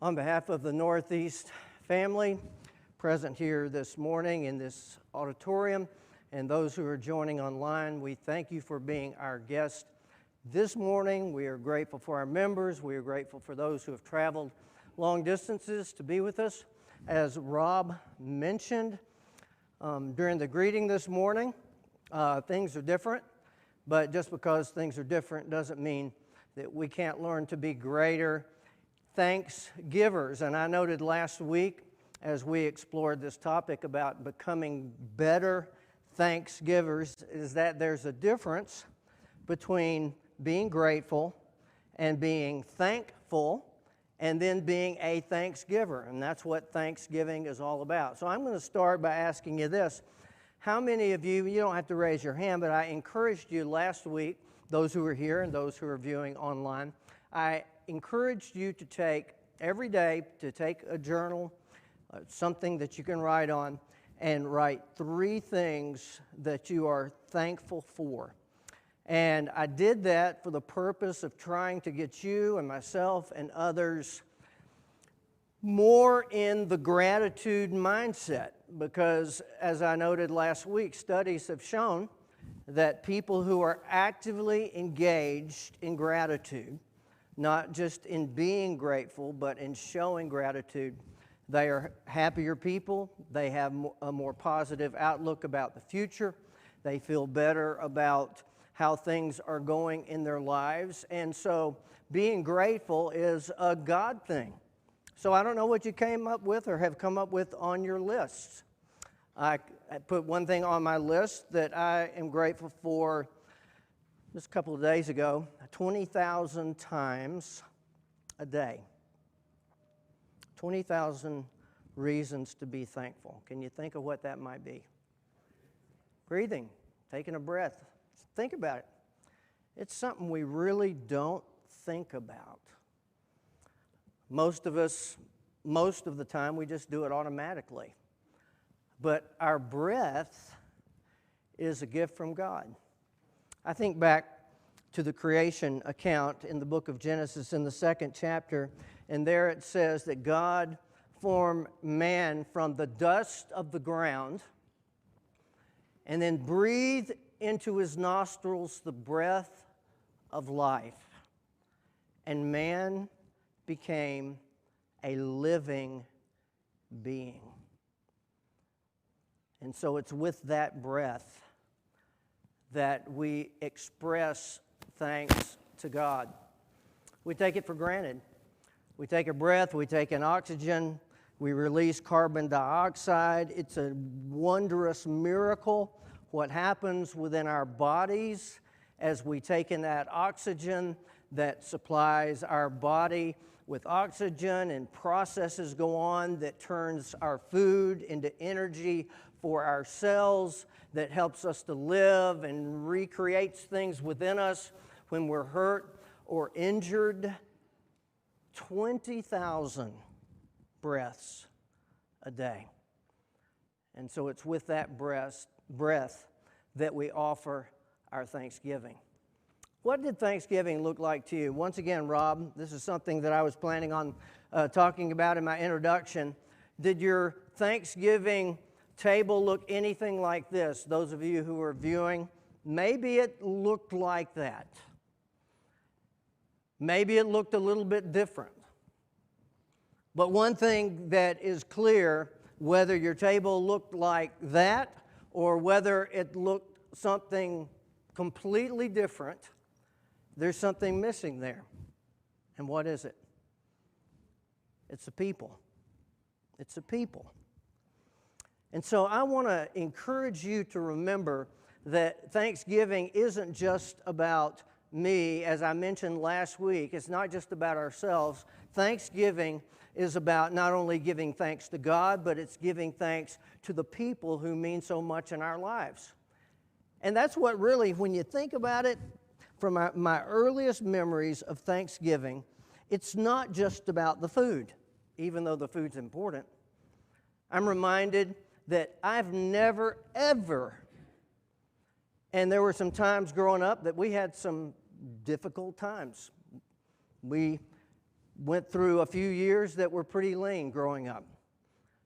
On behalf of the Northeast family present here this morning in this auditorium and those who are joining online, we thank you for being our guest this morning. We are grateful for our members. We are grateful for those who have traveled long distances to be with us. As Rob mentioned during the greeting this morning, things are different, but just because things are different doesn't mean that we can't learn to be greater thanks givers. And I noted last week as we explored this topic about becoming better thanks givers is that there's a difference between being grateful and being thankful and then being a thanksgiver. And that's what Thanksgiving is all about. So I'm going to start by asking you this. How many of you don't have to raise your hand, but I encouraged you last week, those who are here and those who are viewing online, I encouraged you to take every day to take a journal, something that you can write on, and write 3 things that you are thankful for. And I did that for the purpose of trying to get you and myself and others more in the gratitude mindset, because as I noted last week, studies have shown that people who are actively engaged in gratitude, not just in being grateful, but in showing gratitude, they are happier people. They have a more positive outlook about the future. They feel better about how things are going in their lives. And so being grateful is a God thing. So I don't know what you came up with or have come up with on your lists. I put one thing on my list that I am grateful for just a couple of days ago, 20,000 times a day. 20,000 reasons to be thankful. Can you think of what that might be? Breathing, taking a breath. Think about it. It's something we really don't think about. Most of us, most of the time, we just do it automatically. But our breath is a gift from God. I think back to the creation account in the book of Genesis in the 2nd chapter, and there it says that God formed man from the dust of the ground and then breathed into his nostrils the breath of life. And man became a living being. And so it's with that breath that we express thanks to God. We take it for granted. We take a breath, we take in oxygen, we release carbon dioxide. It's a wondrous miracle what happens within our bodies as we take in that oxygen that supplies our body with oxygen, and processes go on that turns our food into energy for our cells, that helps us to live and recreates things within us when we're hurt or injured. 20,000 breaths a day. And so it's with that breath that we offer our thanksgiving. What did Thanksgiving look like to you? Once again, Rob, this is something that I was planning on talking about in my introduction. Did your Thanksgiving table look anything like this? Those of you who are viewing, maybe it looked like that. Maybe it looked a little bit different. But one thing that is clear, whether your table looked like that or whether it looked something completely different, there's something missing there. And what is it? It's the people. It's the people. And so I want to encourage you to remember that Thanksgiving isn't just about me. As I mentioned last week, it's not just about ourselves. Thanksgiving is about not only giving thanks to God, but it's giving thanks to the people who mean so much in our lives. And that's what really, when you think about it, from my earliest memories of Thanksgiving, it's not just about the food, even though the food's important. I'm reminded that I've never, ever, and there were some times growing up that we had some difficult times. We Went through a few years that were pretty lean growing up.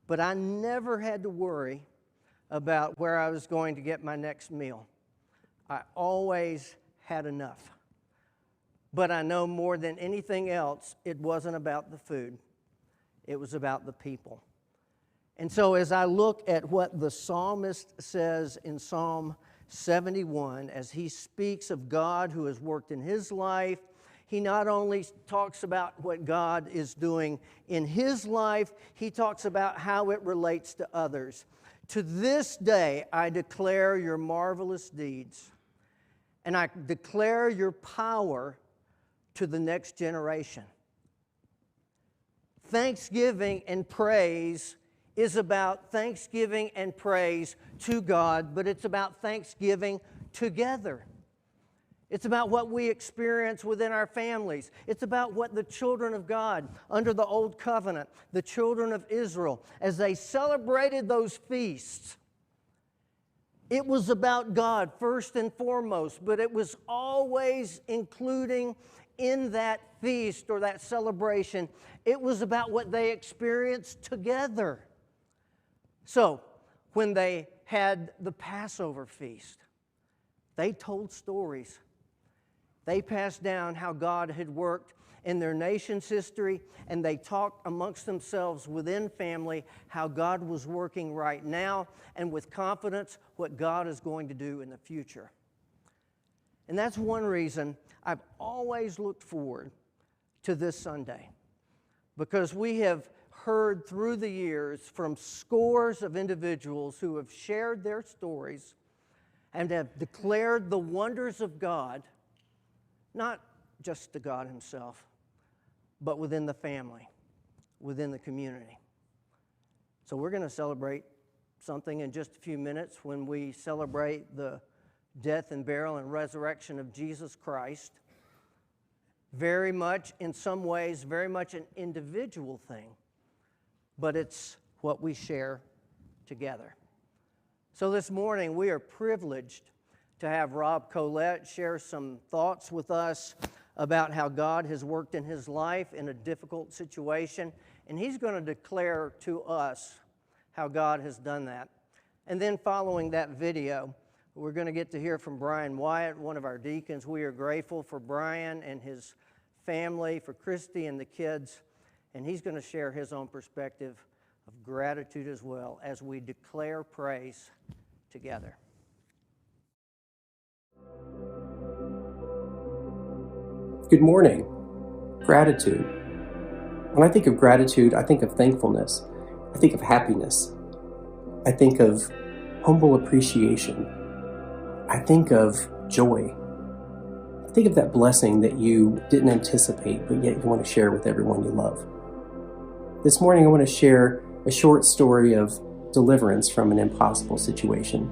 But I never had to worry about where I was going to get my next meal. I always had enough. But I know more than anything else, it wasn't about the food. It was about the people. And so as I look at what the psalmist says in Psalm 71, as he speaks of God who has worked in his life, he not only talks about what God is doing in his life, he talks about how it relates to others. To this day, I declare your marvelous deeds, and I declare your power to the next generation. Thanksgiving and praise is about thanksgiving and praise to God, but it's about thanksgiving together. It's about what we experience within our families. It's about what the children of God under the Old Covenant, the children of Israel, as they celebrated those feasts, it was about God first and foremost, but it was always including in that feast or that celebration, it was about what they experienced together. So, when they had the Passover feast, they told stories. They passed down how God had worked in their nation's history, and they talked amongst themselves within family how God was working right now, and with confidence what God is going to do in the future. And that's one reason I've always looked forward to this Sunday, because we have heard through the years from scores of individuals who have shared their stories and have declared the wonders of God, not just to God himself, but within the family, within the community. So we're going to celebrate something in just a few minutes when we celebrate the death and burial and resurrection of Jesus Christ. Very much, in some ways, very much an individual thing, but it's what we share together. So this morning, we are privileged to have Rob Collette share some thoughts with us about how God has worked in his life in a difficult situation, and he's going to declare to us how God has done that. And then following that video, we're going to get to hear from Brian Wyatt, one of our deacons. We are grateful for Brian and his family, for Christy and the kids, and he's going to share his own perspective of gratitude as well as we declare praise together. Good morning. Gratitude. When I think of gratitude, I think of thankfulness. I think of happiness. I think of humble appreciation. I think of joy. I think of that blessing that you didn't anticipate, but yet you want to share with everyone you love. This morning, I want to share a short story of deliverance from an impossible situation,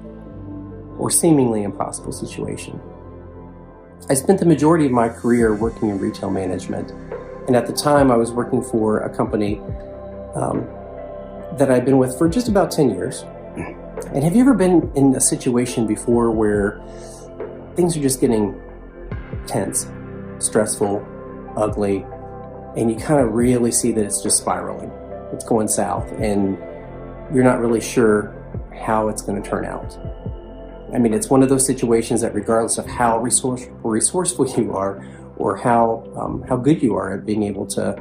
or seemingly impossible situation. I spent the majority of my career working in retail management, and at the time I was working for a company that I'd been with for just about 10 years. And have you ever been in a situation before where things are just getting tense, stressful, ugly, and you kind of really see that it's just spiraling? It's going south, and you're not really sure how it's going to turn out. I mean, it's one of those situations that regardless of how resourceful you are or how good you are at being able to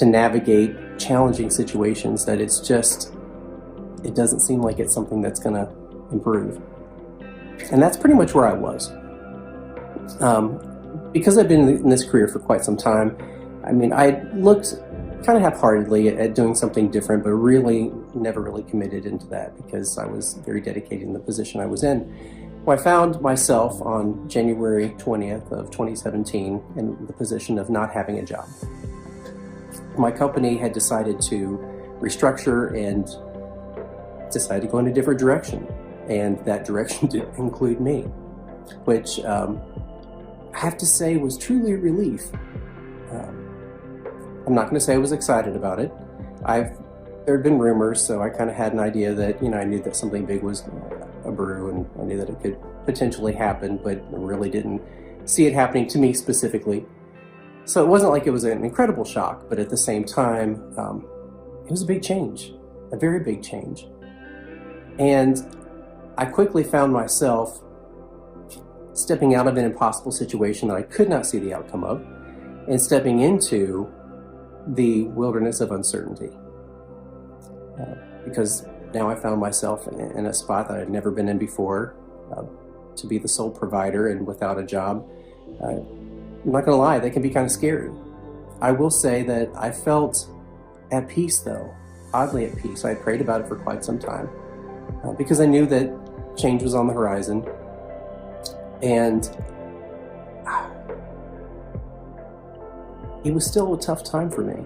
navigate challenging situations, that it doesn't seem like it's something that's going to improve. And that's pretty much where I was. Because I've been in this career for quite some time, I mean, I looked kind of half-heartedly at doing something different, but really never really committed into that because I was very dedicated in the position I was in. Well, I found myself on January 20th of 2017 in the position of not having a job. My company had decided to restructure and decided to go in a different direction, and that direction didn't include me, which I have to say was truly a relief. I'm not going to say I was excited about it. There had been rumors, so I kind of had an idea that, I knew that something big was a brew, and I knew that it could potentially happen, but I really didn't see it happening to me specifically. So it wasn't like it was an incredible shock, but at the same time, it was a big change, a very big change. And I quickly found myself stepping out of an impossible situation that I could not see the outcome of, and stepping into the wilderness of uncertainty. Because now I found myself in a spot that I'd never been in before, to be the sole provider and without a job. I'm not gonna lie, that can be kind of scary. I will say that I felt at peace though, oddly at peace. I had prayed about it for quite some time because I knew that change was on the horizon. And it was still a tough time for me.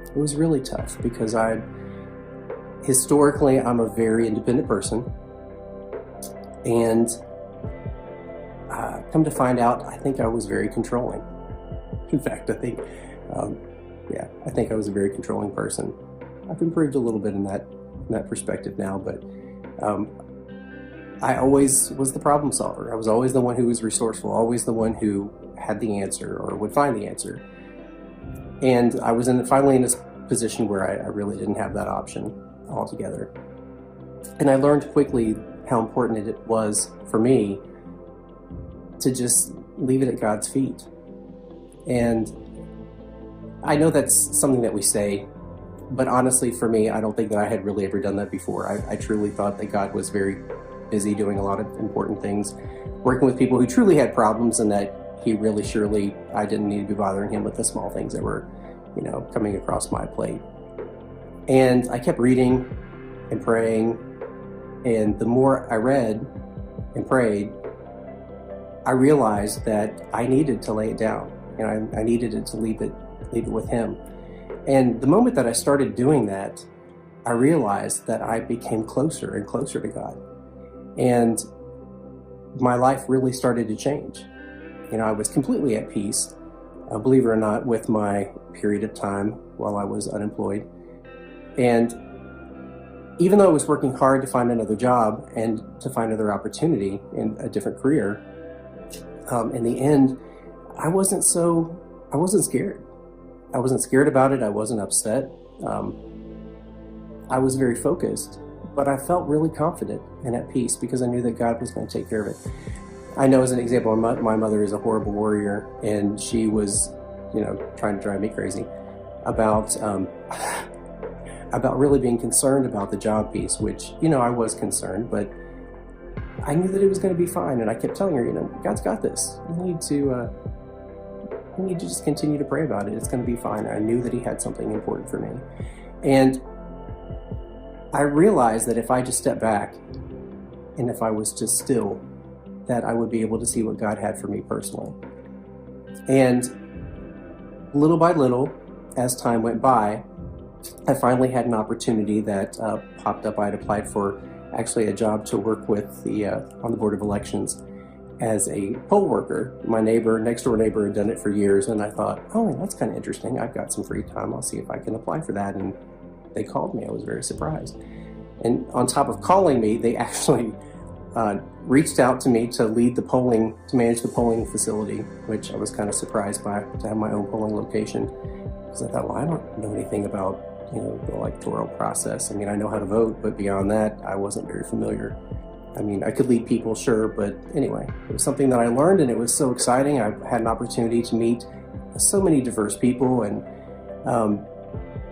It was really tough because historically, I'm a very independent person. And come to find out, I think I was very controlling. In fact, I think I was a very controlling person. I've improved a little bit in that perspective now, but I always was the problem solver. I was always the one who was resourceful, always the one who had the answer or would find the answer. And I was finally in this position where I really didn't have that option altogether. And I learned quickly how important it was for me to just leave it at God's feet. And I know that's something that we say, but honestly for me, I don't think that I had really ever done that before. I truly thought that God was very busy doing a lot of important things, working with people who truly had problems, and that I didn't need to be bothering him with the small things that were, coming across my plate. And I kept reading and praying, and the more I read and prayed, I realized that I needed to lay it down. I needed it to leave it with him. And the moment that I started doing that, I realized that I became closer and closer to God. And my life really started to change. I was completely at peace, believe it or not, with my period of time while I was unemployed. And even though I was working hard to find another job and to find another opportunity in a different career, in the end, I wasn't scared. I wasn't scared about it. I wasn't upset. I was very focused, but I felt really confident and at peace because I knew that God was going to take care of it. I know, as an example, my mother is a horrible warrior, and she was, trying to drive me crazy about really being concerned about the job piece, which, I was concerned, but I knew that it was going to be fine. And I kept telling her, God's got this. You need to just continue to pray about it. It's going to be fine. I knew that he had something important for me. And I realized that if I just stepped back and if I was just still, that I would be able to see what God had for me personally. And little by little, as time went by, I finally had an opportunity that popped up. I had applied for actually a job to work with on the Board of Elections as a poll worker. My next door neighbor had done it for years, and I thought, oh, that's kind of interesting. I've got some free time. I'll see if I can apply for that. And they called me. I was very surprised. And on top of calling me, they actually reached out to me to manage the polling facility, which I was kind of surprised by, to have my own polling location. Because I thought, well, I don't know anything about the electoral process. I know how to vote, but beyond that, I wasn't very familiar. I could lead people, sure, but anyway, it was something that I learned, and it was so exciting. I had an opportunity to meet so many diverse people, and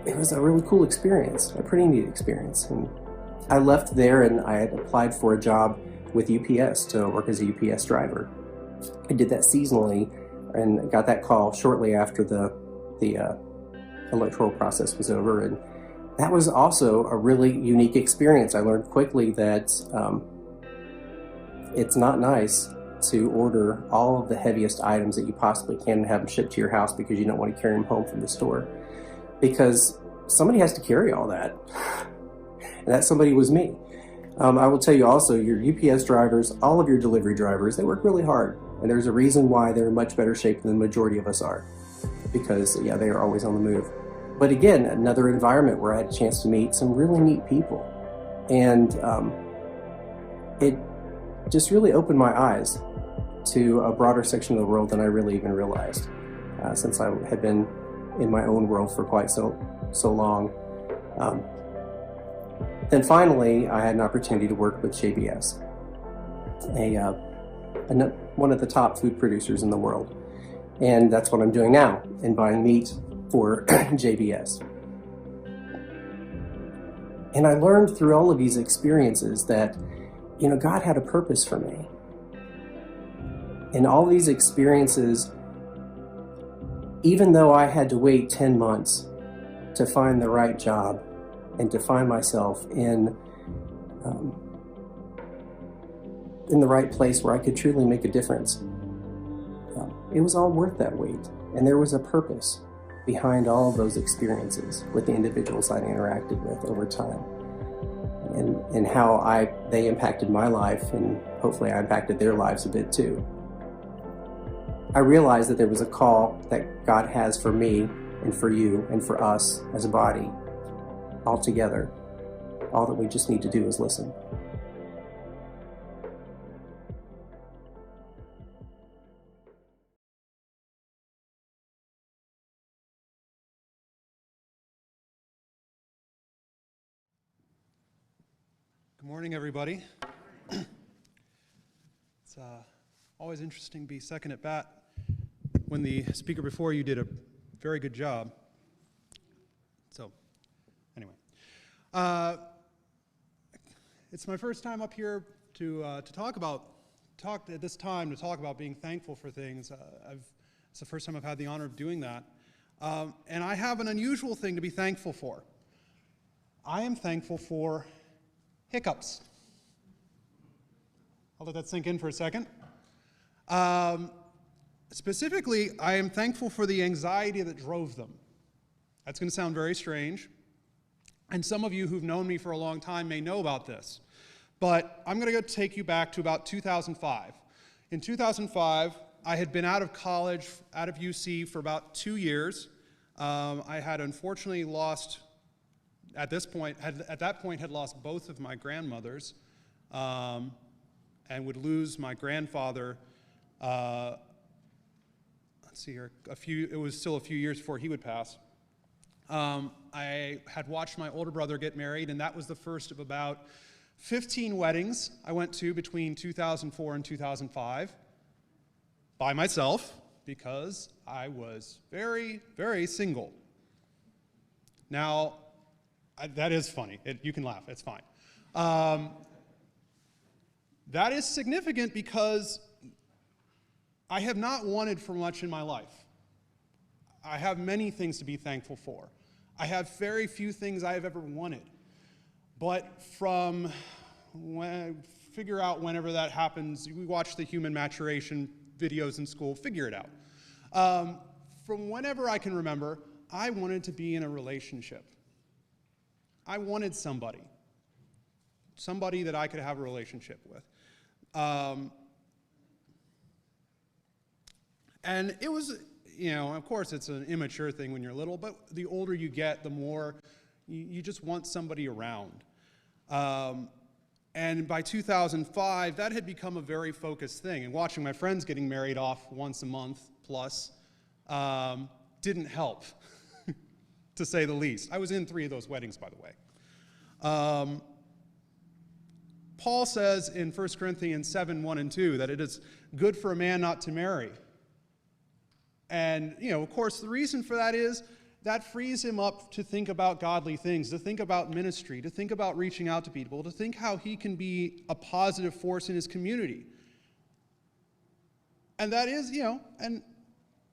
it was a really cool experience, a pretty neat experience. And I left there, and I had applied for a job with UPS to work as a UPS driver. I did that seasonally, and got that call shortly after the electoral process was over, and that was also a really unique experience. I learned quickly that it's not nice to order all of the heaviest items that you possibly can and have them shipped to your house because you don't want to carry them home from the store, because somebody has to carry all that, and that somebody was me. I will tell you also, your UPS drivers, all of your delivery drivers, they work really hard, and there's a reason why they're in much better shape than the majority of us are, because they are always on the move. But again, another environment where I had a chance to meet some really neat people, and it just really opened my eyes to a broader section of the world than I really even realized. since I had been in my own world for quite so long. Then finally, I had an opportunity to work with JBS, one of the top food producers in the world. And that's what I'm doing now, in buying meat for JBS. And I learned through all of these experiences that, God had a purpose for me. And all these experiences, even though I had to wait 10 months to find the right job and to find myself in the right place where I could truly make a difference, it was all worth that wait. And there was a purpose behind all of those experiences with the individuals I interacted with over time, and how they impacted my life, and hopefully I impacted their lives a bit too. I realized that there was a call that God has for me and for you and for us as a body, all together. All that we just need to do is listen. Good morning, everybody. It's always interesting to be second at bat when the speaker before you did a very good job. So, anyway. It's my first time up here to talk at this time to talk about being thankful for things. It's the first time I've had the honor of doing that. And I have an unusual thing to be thankful for. I am thankful for hiccups. I'll let that sink in for a second. Specifically, I am thankful for the anxiety that drove them. That's going to sound very strange. And some of you who've known me for a long time may know about this. But I'm going to take you back to about 2005. In 2005, I had been out of college, out of UC for about 2 years. I had unfortunately lost, at that point, had lost both of my grandmothers, and would lose my grandfather. Let's see here, it was still a few years before he would pass. I had watched my older brother get married, and that was the first of about 15 weddings I went to between 2004 and 2005 by myself, because I was very, very single. Now, that is funny. You can laugh. It's fine. That is significant because I have not wanted for much in my life. I have many things to be thankful for. I have very few things I have ever wanted. But figure out whenever that happens, we watch the human maturation videos in school, figure it out. From whenever I can remember, I wanted to be in a relationship. I wanted somebody that I could have a relationship with. And it was, of course it's an immature thing when you're little, but the older you get, the more you just want somebody around. And by 2005, that had become a very focused thing. And watching my friends getting married off once a month plus didn't help, to say the least. I was in 3 of those weddings, by the way. Paul says in 1 Corinthians 7:1 and 2 that it is good for a man not to marry. And, of course, the reason for that is that frees him up to think about godly things, to think about ministry, to think about reaching out to people, to think how he can be a positive force in his community. And that is, and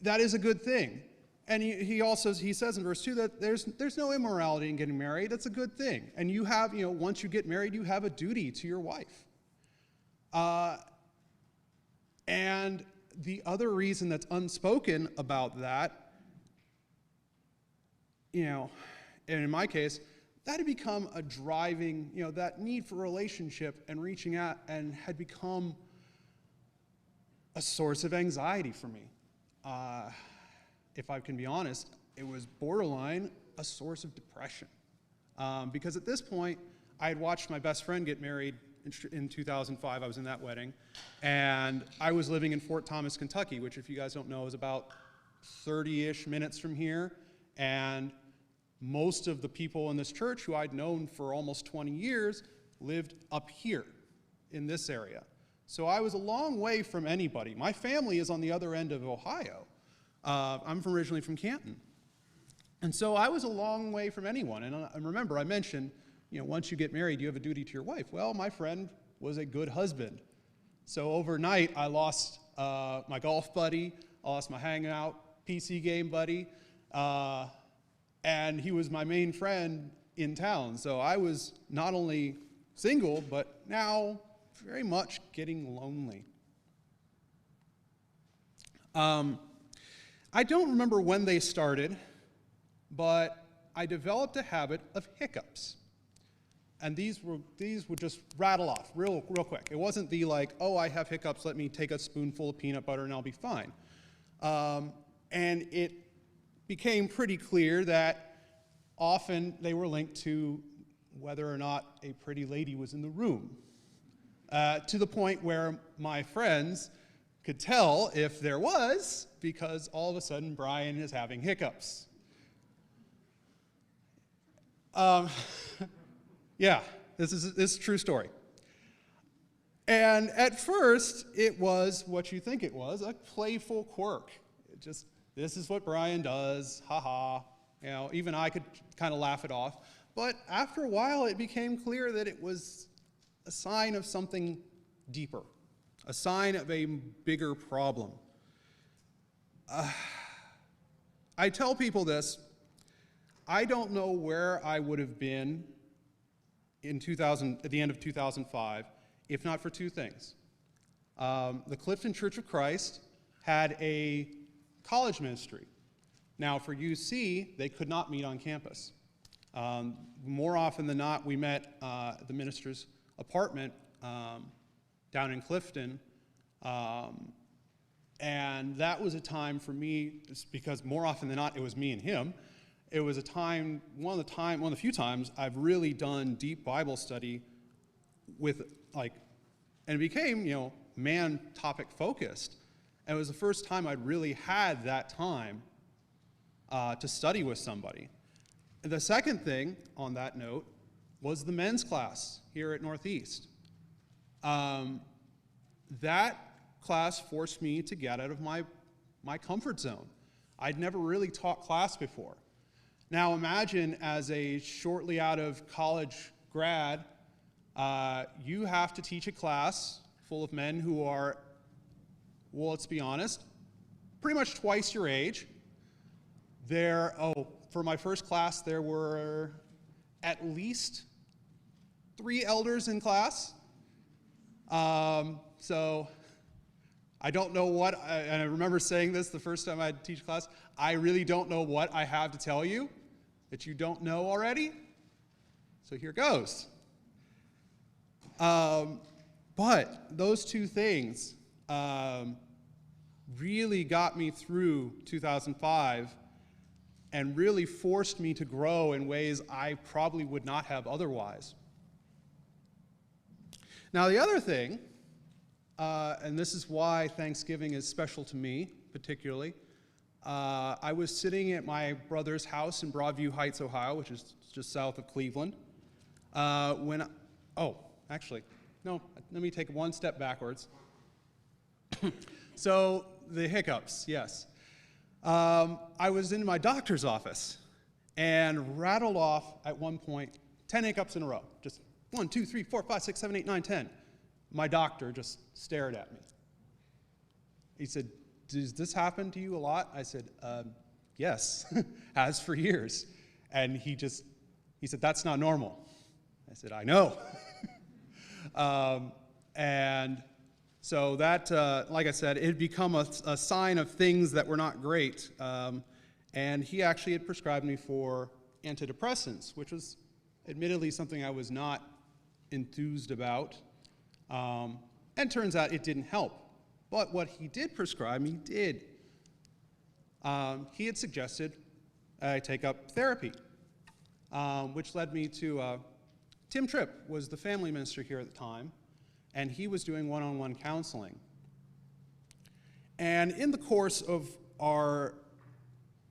that is a good thing. And he says in verse 2 that there's no immorality in getting married. That's a good thing. And you have, once you get married, you have a duty to your wife. And the other reason that's unspoken about that, and in my case, that had become a driving, that need for relationship and reaching out, and had become a source of anxiety for me. If I can be honest, it was borderline a source of depression. Because at this point, I had watched my best friend get married in 2005. I was in that wedding. And I was living in Fort Thomas, Kentucky, which, if you guys don't know, is about 30-ish minutes from here, and most of the people in this church who I'd known for almost 20 years lived up here in this area. So I was a long way from anybody. My family is on the other end of Ohio. I'm originally from Canton. And so I was a long way from anyone. And remember, I mentioned, once you get married, you have a duty to your wife. Well, my friend was a good husband. So overnight, I lost my golf buddy, I lost my hangout PC game buddy, and he was my main friend in town. So I was not only single, but now very much getting lonely. I don't remember when they started, but I developed a habit of hiccups. And these would just rattle off real quick. It wasn't the like, oh, I have hiccups, let me take a spoonful of peanut butter and I'll be fine. And it became pretty clear that often they were linked to whether or not a pretty lady was in the room. To the point where my friends could tell if there was, because all of a sudden Brian is having hiccups. Yeah, this is a true story. And at first, it was what you think it was, a playful quirk. This is what Brian does, ha-ha. Even I could kind of laugh it off. But after a while, it became clear that it was a sign of something deeper, a sign of a bigger problem. I tell people this, I don't know where I would have been at the end of 2005, if not for two things. The Clifton Church of Christ had a college ministry. Now, for UC, they could not meet on campus. More often than not, we met at the minister's apartment down in Clifton, and that was a time for me, just because more often than not, it was me and him. It was a time, one of the few times I've really done deep Bible study with, and it became, man topic focused. And it was the first time I'd really had that time to study with somebody. And the second thing on that note was the men's class here at Northeast. That class forced me to get out of my comfort zone. I'd never really taught class before. Now imagine, as a shortly out of college grad, you have to teach a class full of men who are, well, let's be honest, pretty much twice your age. For my first class, there were at least 3 elders in class. So I don't know and I remember saying this the first time I had to teach class, I really don't know what I have to tell you that you don't know already. So here goes. But those two things really got me through 2005 and really forced me to grow in ways I probably would not have otherwise. Now the other thing, and this is why Thanksgiving is special to me particularly, I was sitting at my brother's house in Broadview Heights, Ohio, which is just south of Cleveland, let me take one step backwards. So the hiccups, yes. I was in my doctor's office and rattled off at one point 10 hiccups in a row. Just 1, 2, 3, 4, 5, 6, 7, 8, 9, 10. My doctor just stared at me. He said, "Does this happen to you a lot?" I said, "Yes, has for years." And he said, "That's not normal." I said, "I know." And so that, like I said, it had become a sign of things that were not great. And he actually had prescribed me for antidepressants, which was admittedly something I was not enthused about. And turns out it didn't help. But what he did prescribe me did. He had suggested I take up therapy, which led me to Tim Tripp was the family minister here at the time, and he was doing one-on-one counseling. And in the course of our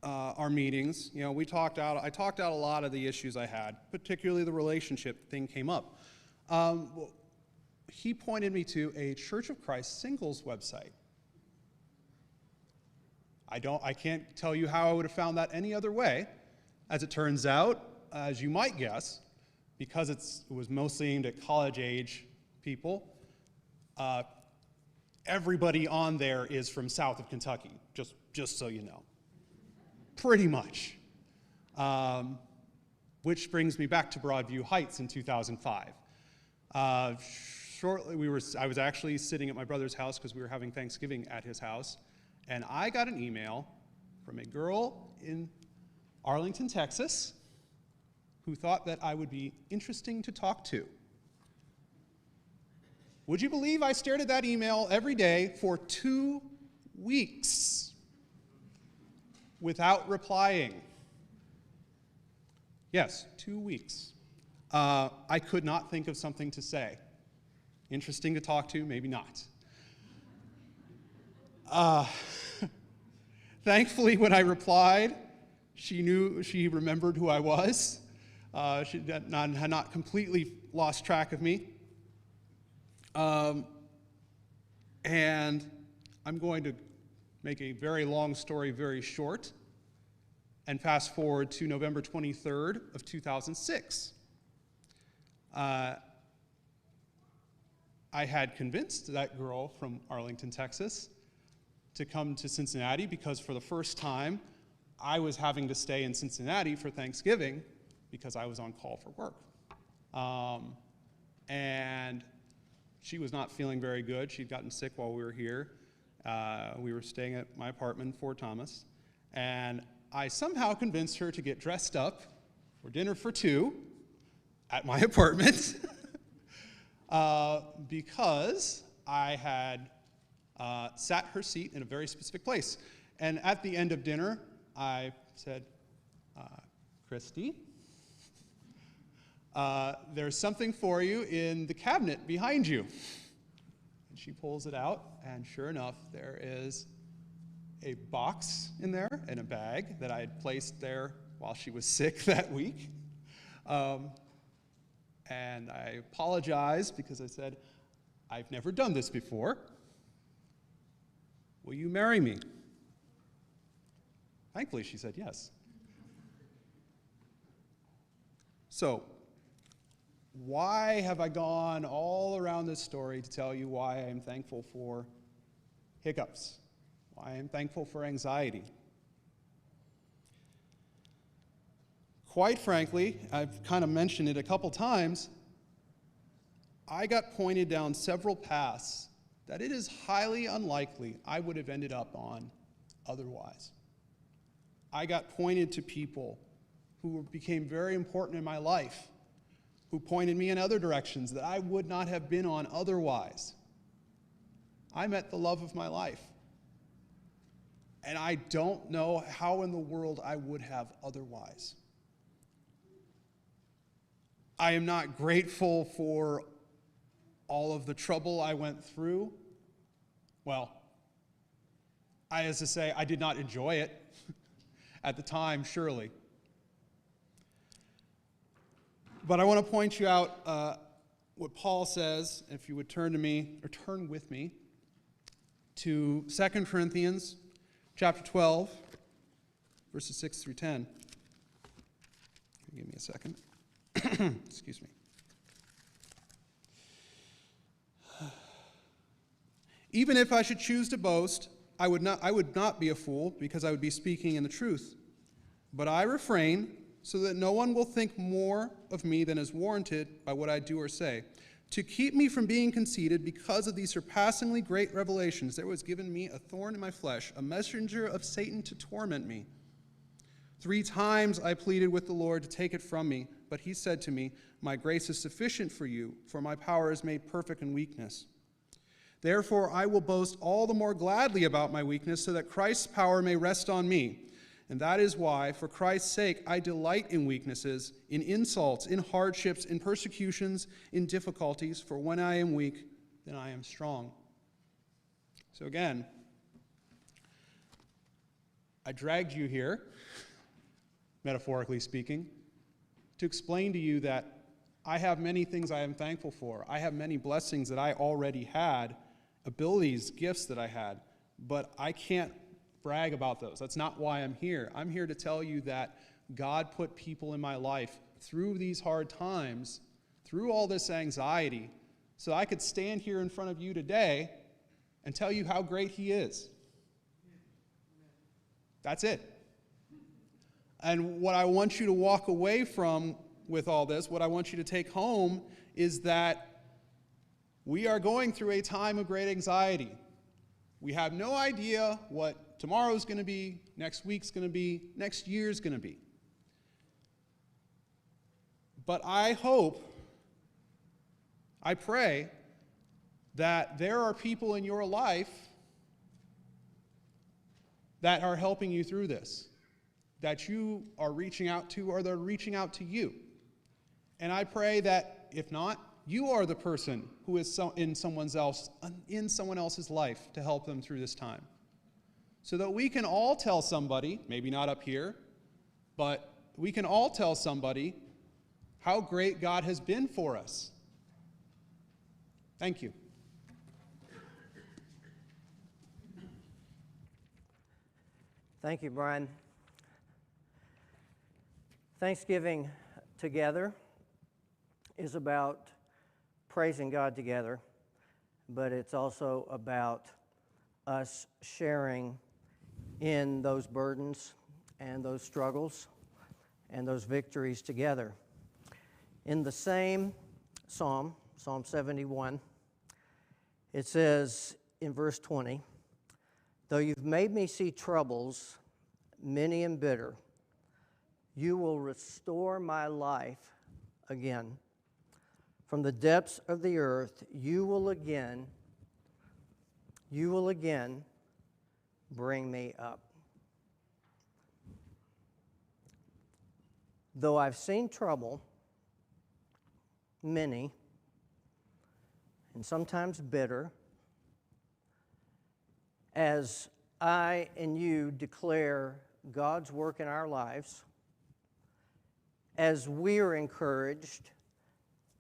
our meetings, I talked out a lot of the issues I had, particularly the relationship thing came up. He pointed me to a Church of Christ singles website. I can't tell you how I would have found that any other way. As it turns out, as you might guess, because it was mostly aimed at college-age people, everybody on there is from south of Kentucky, just so you know. Pretty much. Which brings me back to Broadview Heights in 2005. I was actually sitting at my brother's house because we were having Thanksgiving at his house, and I got an email from a girl in Arlington, Texas, who thought that I would be interesting to talk to. Would you believe I stared at that email every day for 2 weeks without replying? Yes, 2 weeks. I could not think of something to say. Interesting to talk to, maybe not. Thankfully, when I replied, she remembered who I was. She had not completely lost track of me. And I'm going to make a very long story very short and fast forward to November 23rd of 2006. I had convinced that girl from Arlington, Texas, to come to Cincinnati because for the first time, I was having to stay in Cincinnati for Thanksgiving because I was on call for work. And she was not feeling very good. She'd gotten sick while we were here. We were staying at my apartment in Fort Thomas. And I somehow convinced her to get dressed up for dinner for two at my apartment because I had sat her seat in a very specific place. And at the end of dinner, I said, Christy, there's something for you in the cabinet behind you. And she pulls it out, and sure enough, there is a box in there and a bag that I had placed there while she was sick that week. And I apologized because I said, I've never done this before. Will you marry me? Thankfully, she said yes. So, why have I gone all around this story to tell you why I am thankful for hiccups? Why I am thankful for anxiety? Quite frankly, I've kind of mentioned it a couple times, I got pointed down several paths that it is highly unlikely I would have ended up on otherwise. I got pointed to people who became very important in my life, who pointed me in other directions that I would not have been on otherwise. I met the love of my life. And I don't know how in the world I would have otherwise. I am not grateful for all of the trouble I went through. Well, I did not enjoy it at the time, surely. But I want to point you out what Paul says, if you would turn with me, to 2 Corinthians chapter 12, verses 6 through 10. Give me a second. Excuse me. Even if I should choose to boast, I would not be a fool, because I would be speaking in the truth. But I refrain, so that no one will think more of me than is warranted by what I do or say. To keep me from being conceited because of these surpassingly great revelations, there was given me a thorn in my flesh, a messenger of Satan to torment me. 3 times I pleaded with the Lord to take it from me, but he said to me, my grace is sufficient for you, for my power is made perfect in weakness. Therefore I will boast all the more gladly about my weakness, so that Christ's power may rest on me. And that is why, for Christ's sake, I delight in weaknesses, in insults, in hardships, in persecutions, in difficulties, for when I am weak, then I am strong. So again, I dragged you here, metaphorically speaking, to explain to you that I have many things I am thankful for. I have many blessings that I already had, abilities, gifts that I had, but I can't brag about those. That's not why I'm here. I'm here to tell you that God put people in my life through these hard times, through all this anxiety, so I could stand here in front of you today and tell you how great He is. That's it. And what I want you to walk away from with all this, what I want you to take home, is that we are going through a time of great anxiety. We have no idea what tomorrow's going to be, next week's going to be, next year's going to be. But I hope, I pray, that there are people in your life that are helping you through this, that you are reaching out to, or they're reaching out to you. And I pray that, if not, you are the person who is in someone else's life to help them through this time. So that we can all tell somebody, maybe not up here, but we can all tell somebody how great God has been for us. Thank you. Thank you, Brian. Thanksgiving together is about praising God together, but it's also about us sharing in those burdens and those struggles and those victories together. In the same psalm, Psalm 71, it says in verse 20, "Though you've made me see troubles, many and bitter, you will restore my life again. From the depths of the earth, you will again bring me up. Though I've seen trouble, many, and sometimes bitter, as I and you declare God's work in our lives, as we are encouraged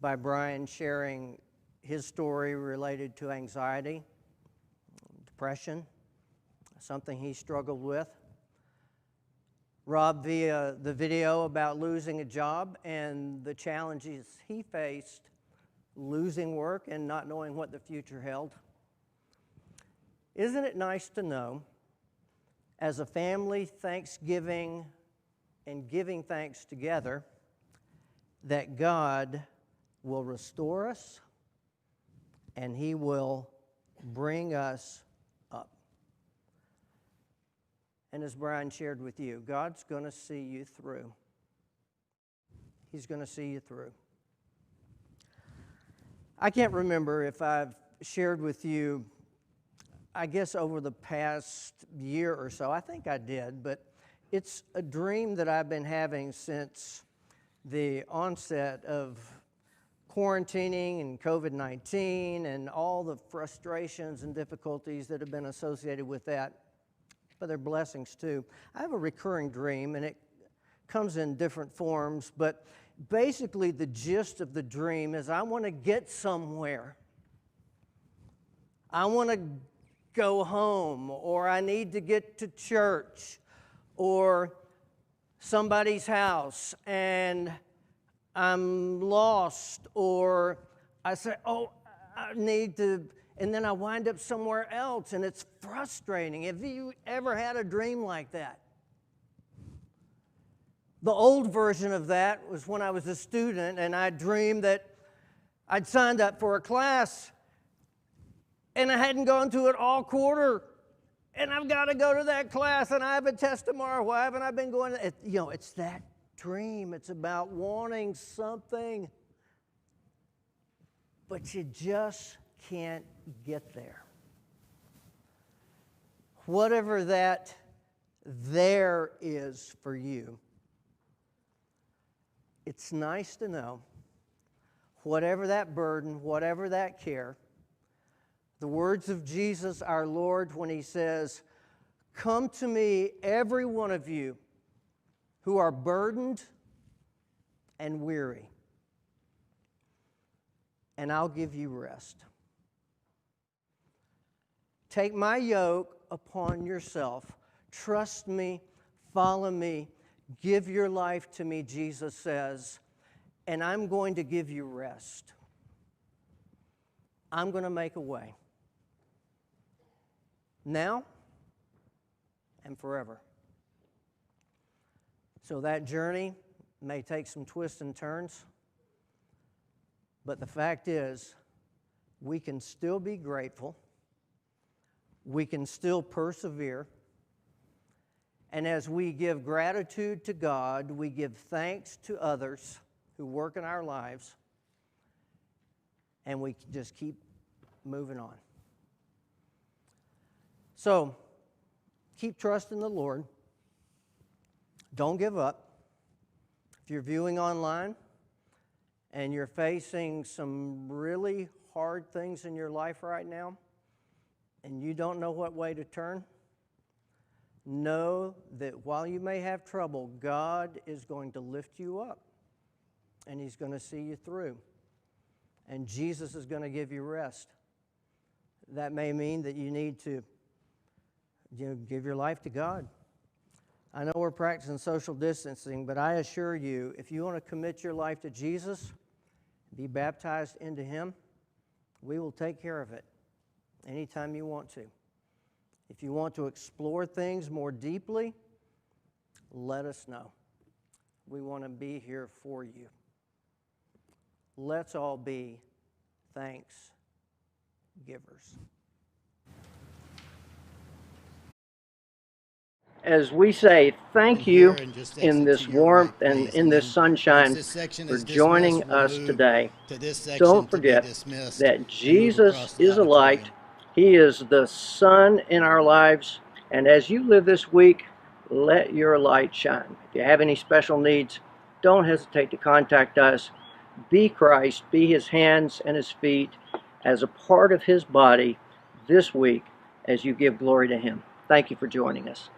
by Brian sharing his story related to anxiety, depression, something he struggled with, Rob via the video about losing a job and the challenges he faced losing work and not knowing what the future held. Isn't it nice to know, as a family, Thanksgiving and giving thanks together, that God will restore us and He will bring us up? And as Brian shared with you, God's going to see you through. He's going to see you through. I can't remember if I've shared with you, I guess over the past year or so, I think I did, but it's a dream that I've been having since the onset of quarantining and COVID-19 and all the frustrations and difficulties that have been associated with that, but they're blessings too. I have a recurring dream, and it comes in different forms, but basically the gist of the dream is I want to get somewhere. I want to go home, or I need to get to church or somebody's house and I'm lost, or I say, oh, I need to, and then I wind up somewhere else, and it's frustrating. Have you ever had a dream like that? The old version of that was when I was a student and I dreamed that I'd signed up for a class and I hadn't gone to it all quarter, and I've got to go to that class, and I have a test tomorrow. Why haven't I been going? It's that dream. It's about wanting something, but you just can't get there. Whatever that there is for you, it's nice to know, whatever that burden, whatever that care, the words of Jesus our Lord when He says, Come to me, every one of you who are burdened and weary, and I'll give you rest. Take my yoke upon yourself. Trust me, follow me, give your life to me, Jesus says, and I'm going to give you rest. I'm going to make a way. Now and forever. So that journey may take some twists and turns, but the fact is, we can still be grateful. We can still persevere. And as we give gratitude to God, we give thanks to others who work in our lives, and we just keep moving on. So, keep trusting the Lord. Don't give up. If you're viewing online and you're facing some really hard things in your life right now, and you don't know what way to turn, know that while you may have trouble, God is going to lift you up, and He's going to see you through, and Jesus is going to give you rest. That may mean that you need to give your life to God. I know we're practicing social distancing, but I assure you, if you want to commit your life to Jesus, be baptized into Him, we will take care of it anytime you want to. If you want to explore things more deeply, let us know. We want to be here for you. Let's all be thanks givers. As we say thank you in this warmth and in this sunshine for joining us today, don't forget that Jesus is a light. He is the sun in our lives. And as you live this week, let your light shine. If you have any special needs, don't hesitate to contact us. Be Christ, be His hands and His feet as a part of His body this week as you give glory to Him. Thank you for joining us.